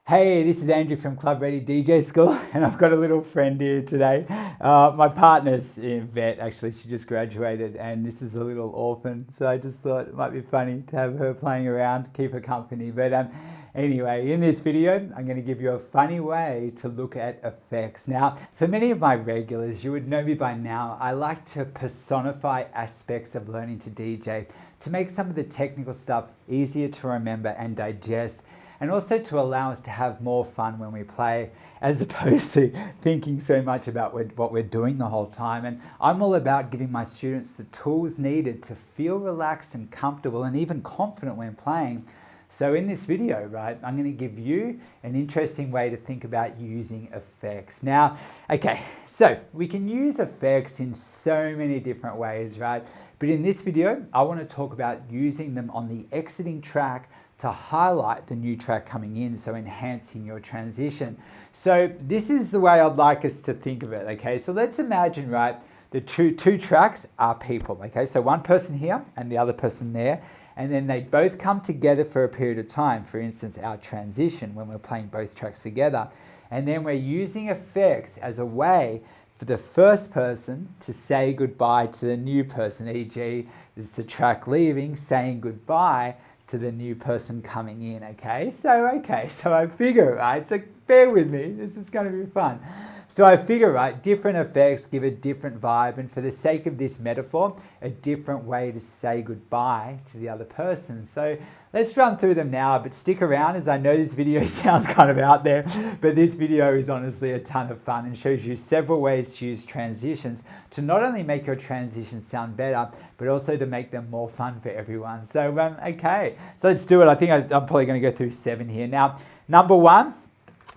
Hey, this is Andrew from Club Ready DJ School, and I've got a little friend here today. My partner's in vet, actually. She just graduated, and this is a little orphan, so I just thought it might be funny to have her playing around, keep her company. But anyway, in this video, I'm going to give you a funny way to look at effects. Now, for many of my regulars, you would know me by now, I like to personify aspects of learning to DJ to make some of the technical stuff easier to remember and digest, and also to allow us to have more fun when we play, as opposed to thinking so much about what we're doing the whole time. And I'm all about giving my students the tools needed to feel relaxed and comfortable and even confident when playing. So in this video, right, I'm going to give you an interesting way to think about using effects. Now, okay, so we can use effects in so many different ways, right? But in this video, I want to talk about using them on the exiting track to highlight the new track coming in, so enhancing your transition. So this is the way I'd like us to think of it, okay? So let's imagine, right, the two tracks are people, okay? So one person here and the other person there, and then they both come together for a period of time. For instance, our transition, when we're playing both tracks together. And then we're using effects as a way for the first person to say goodbye to the new person, e.g. this is the track leaving, saying goodbye to the new person coming in, okay? So I figure, right, so bear with me, this is gonna be fun. So I figure, right, different effects give a different vibe, and for the sake of this metaphor, a different way to say goodbye to the other person. So let's run through them now, but stick around, as I know this video sounds kind of out there, but this video is honestly a ton of fun and shows you several ways to use transitions to not only make your transitions sound better, but also to make them more fun for everyone. So, okay, so let's do it. I think I'm probably gonna go through 7 here. Now, number 1,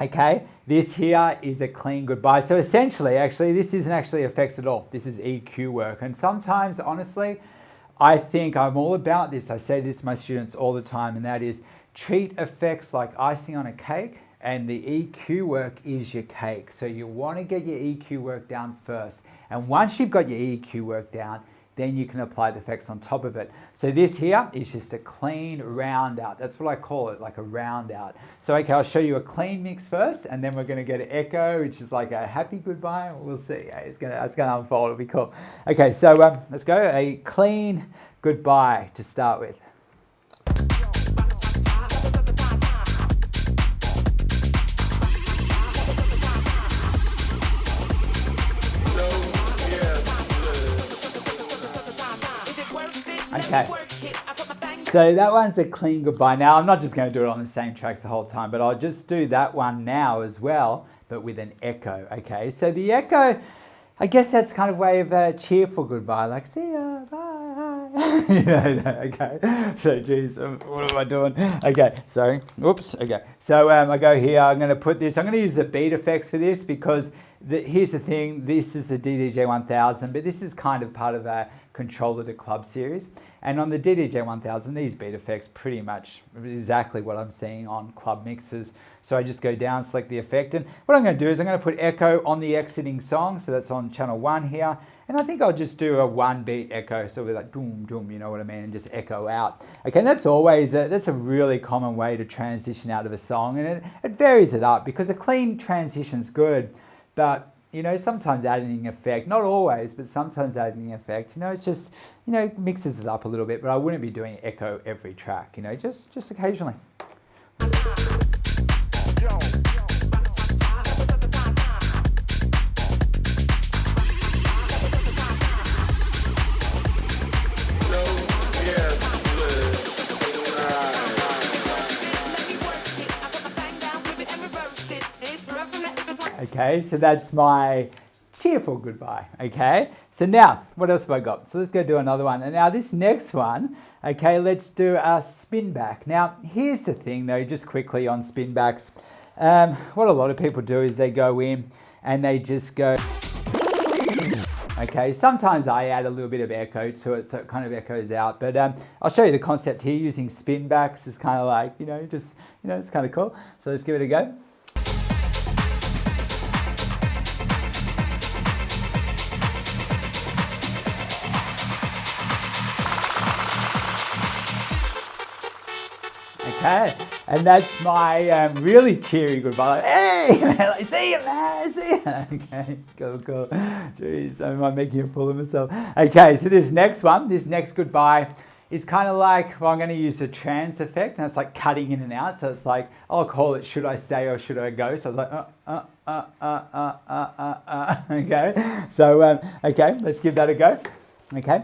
okay, this here is a clean goodbye. So essentially, actually, this isn't actually effects at all. This is EQ work. And sometimes, honestly, I think I'm all about this. I say this to my students all the time, and that is treat effects like icing on a cake, and the EQ work is your cake. So you want to get your EQ work down first. And once you've got your EQ work down, then you can apply the effects on top of it. So this here is just a clean round out. That's what I call it, like a round out. So okay, I'll show you a clean mix first, and then we're gonna get an echo, which is like a happy goodbye. We'll see, it's gonna unfold, it'll be cool. Okay, so let's go, a clean goodbye to start with. Okay, so that one's a clean goodbye. Now, I'm not just going to do it on the same tracks the whole time, but I'll just do that one now as well, but with an echo, okay? So the echo, I guess that's kind of way of a cheerful goodbye, like, see ya, bye. You know, okay. So, geez, what am I doing? Okay, sorry, oops, okay. So I go here, I'm going to put this, I'm going to use the beat effects for this because here's the thing, this is the DDJ 1000, but this is kind of part of a Controller to Club series. And on the DDJ 1000, these beat effects pretty much exactly what I'm seeing on club mixes. So I just go down, select the effect, and what I'm going to do is I'm going to put echo on the exiting song, so that's on channel 1 here, and I think I'll just do a 1 beat echo, so we're like doom, doom, you know what I mean, and just echo out. Okay, and that's always, that's a really common way to transition out of a song, and it varies it up, because a clean transition's good, but you know, sometimes adding an effect, not always, but sometimes adding an effect, you know, it's just, you know, mixes it up a little bit, but I wouldn't be doing echo every track, you know, just occasionally. Okay, so that's my cheerful goodbye, okay? So now, what else have I got? So let's go do another one. And now this next one, okay, let's do a spin back. Now, here's the thing though, just quickly on spin backs. What a lot of people do is they go in and they just go, okay, sometimes I add a little bit of echo to it so it kind of echoes out, but I'll show you the concept here using spin backs. It's kind of like, you know, just, you know, it's kind of cool. So let's give it a go. Okay, And that's my really cheery goodbye. Like, hey, like, see you, man, see you. Okay, cool. Jeez, am I making a fool of myself? Okay, so this next goodbye is kind of like, well, I'm going to use the trance effect, and it's like cutting in and out. So it's like, I'll call it, should I stay or should I go? So I was like, okay. So, okay, let's give that a go. Okay.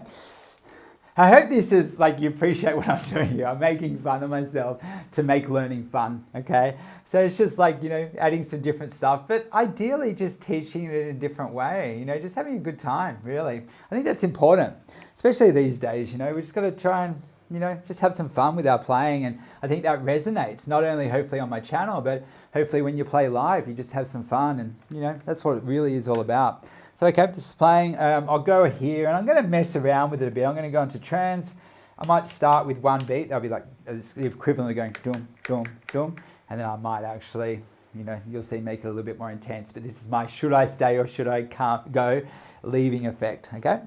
I hope this is like, you appreciate what I'm doing here. I'm making fun of myself to make learning fun, okay? So it's just like, adding some different stuff, but ideally just teaching it in a different way, just having a good time, really. I think that's important, especially these days, we just got to try and, just have some fun with our playing. And I think that resonates, not only hopefully on my channel, but hopefully when you play live, you just have some fun, and that's what it really is all about. So okay, this is playing. I'll go here, and I'm going to mess around with it a bit. I'm going to go into trance. I might start with one beat. That'll be like the equivalent of going doom, doom, doom. And then I might actually, you'll see, make it a little bit more intense. But this is my should I stay or should I can't go leaving effect, okay?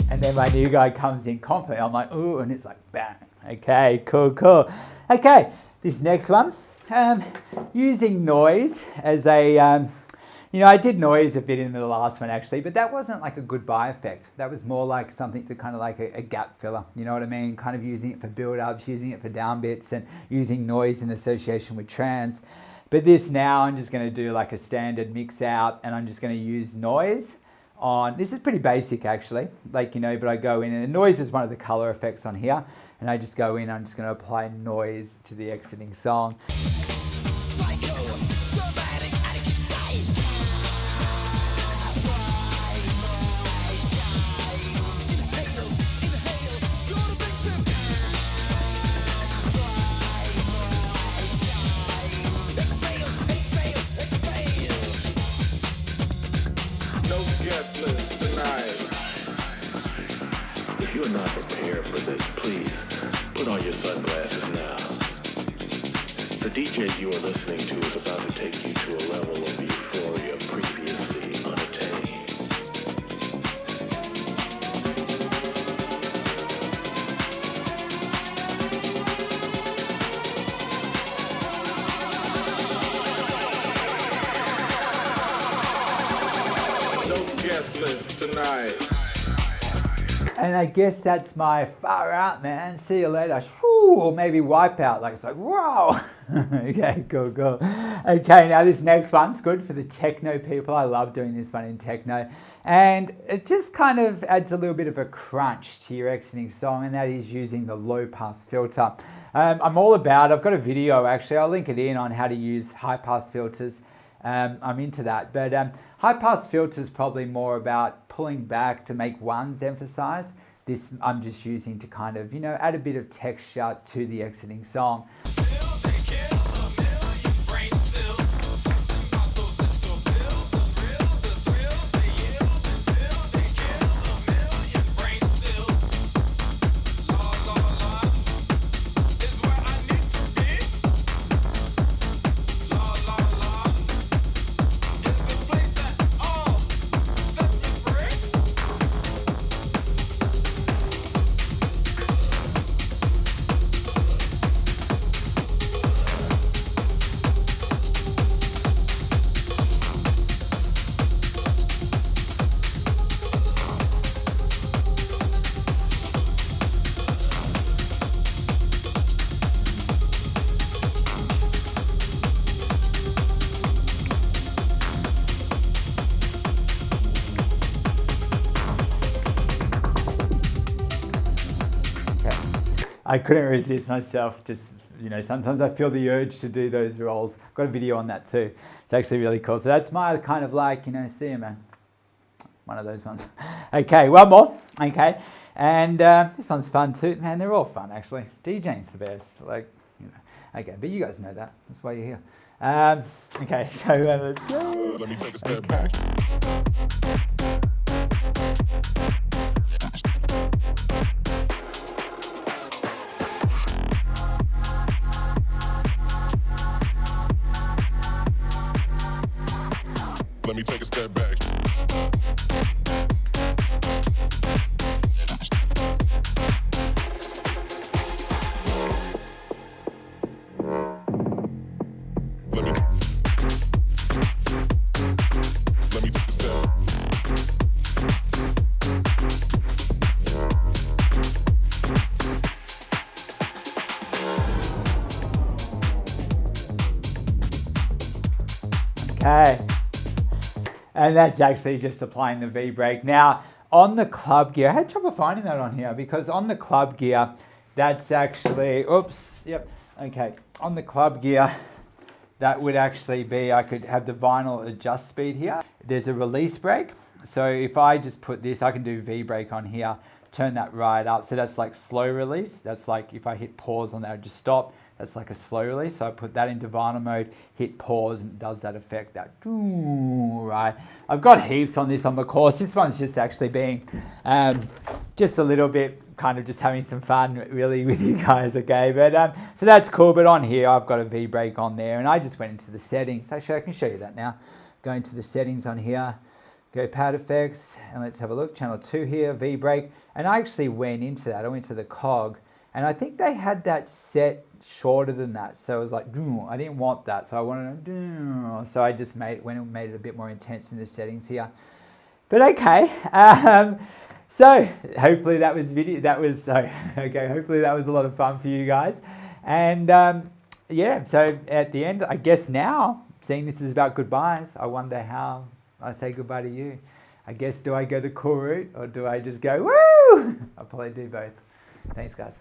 And then my new guy comes in confident. I'm like, ooh, and it's like, bang. Okay, cool. Okay, this next one, using noise as a, I did noise a bit in the last one actually, but that wasn't like a goodbye effect. That was more like something to kind of like a gap filler. You know what I mean? Kind of using it for build-ups, using it for down bits, and using noise in association with trance. But this now, I'm just going to do like a standard mix out, and I'm just going to use noise on, this is pretty basic actually, like, but I go in, and noise is one of the color effects on here, and I just go in, I'm just going to apply noise to the exiting song. If you are not prepared for this, please put on your sunglasses now. The DJ you are listening to is about to take you to a level of euphoria previously unattained. No guest list tonight. And I guess that's my far out, man. See you later. Or maybe wipe out. Like, it's like, whoa. Okay, cool. Okay, now this next one's good for the techno people. I love doing this one in techno. And it just kind of adds a little bit of a crunch to your exiting song, and that is using the low pass filter. I'm all about, I've got a video actually, I'll link it in on how to use high pass filters. I'm into that, but high pass filter is probably more about pulling back to make ones emphasize. This I'm just using to kind of, add a bit of texture to the exiting song. I couldn't resist myself. Just, you know, sometimes I feel the urge to do those rolls. Got a video on that too. It's actually really cool. So that's my kind of like, you know, see you, man. One of those ones. Okay, one more. Okay. And this one's fun too. Man, they're all fun actually. DJing's the best. Like, you know. Okay, but you guys know that. That's why you're here. Okay, so let's go. Let me take a step back. Let me take a step back. Let me take a step. Okay. And that's actually just applying the V-brake. Now, on the club gear, I had trouble finding that on here because on the club gear, that's actually, oops, yep, okay. On the club gear, that would actually be, I could have the vinyl adjust speed here. There's a release brake. So if I just put this, I can do V-brake on here, turn that right up. So that's like slow release. That's like if I hit pause on that, just stop. That's like a slow release. So I put that into vinyl mode, hit pause, and it does that effect, that right. I've got heaps on this on the course. This one's just actually being just a little bit kind of just having some fun really with you guys, okay? But so that's cool. But on here, I've got a V-brake on there, and I just went into the settings. Actually, I can show you that now. Go into the settings on here, go pad effects, and let's have a look. Channel 2 here, V-brake. And I actually went into that. I went to the cog. And I think they had that set shorter than that. So it was like, I didn't want that. So I wanted to, so I just made it a bit more intense in the settings here. But okay. So hopefully that was hopefully that was a lot of fun for you guys. And yeah, so at the end, I guess now, seeing this is about goodbyes, I wonder how I say goodbye to you. I guess, do I go the cool route or do I just go, woo? I'll probably do both. Thanks, guys.